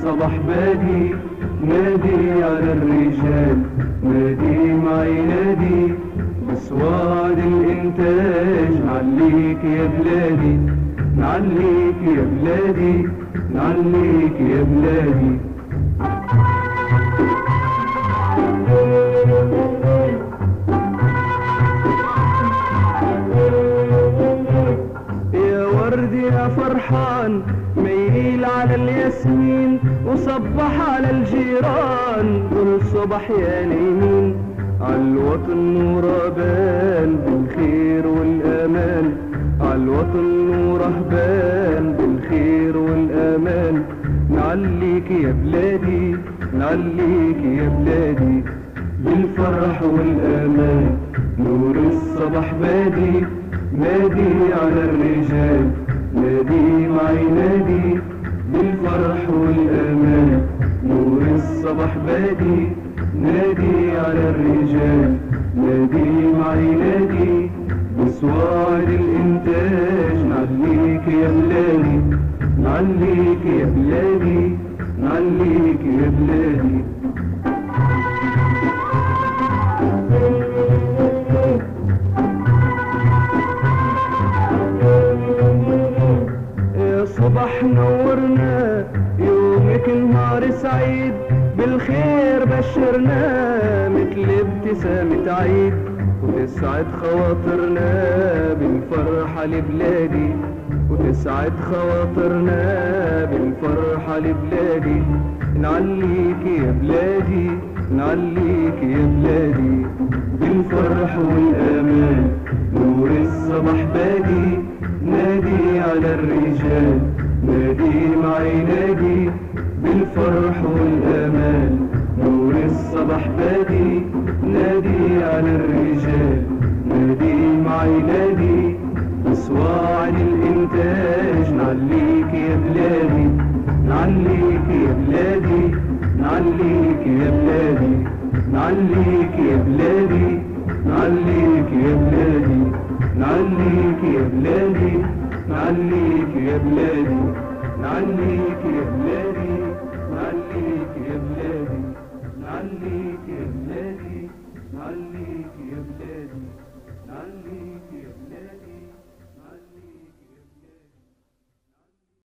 الصباح بادي، نادي على الرجال، نادي معي نادي بسواد الإنتاج. نعليك يا بلادي، نعليك يا بلادي، نعليك يا بلادي. يا ورد يا فرحان ميل على الياسمين، وصبح على الجيران قول صبح يا نايمين. عالوطن نوره بان بالخير والأمان، عالوطن نوره بان بالخير والأمان. نعليك يا بلادي، نعليك يا بلادي بالفرح والأمان. نور الصباح بادي، نادي على الرجال، نادي معي نادي بالفرح والأمان. نور الصباح بادي، نادي على الرجال، نادي معي نادي بسواد الإنتاج. نعليك يا بلادي، نعليك يا بلادي، نعليك يا بلادي. يا صبح نورنا يومك نهار سعيد، بالخير بشرنا مثل ابتسامة عيد، وتسعد خواطرنا بالفرحة لبلادي، وتسعد خواطرنا بالفرحة لبلادي. نعليك يا بلادي، نعليك يا بلادي بالفرح والأمان. نور الصباح بادي، نادي على الرجال، نادي معي نادي بالفرح والأمان. نور الصباح بادي، نادي على الرجال، نادي معي نادي بسواعد الإنتاج. نعليك يا بلادي، نعليك يا بلادي، نعليك يا بلادي، نعليك يا بلادي، نعليك يا بلادي، نعليك يا بلادي، نعليك يا بلادي، نعليك يا بلادي، نعليك يا بلادي، نعليك يا بلادي، نعليك يا بلادي، نعليك يا بلادي.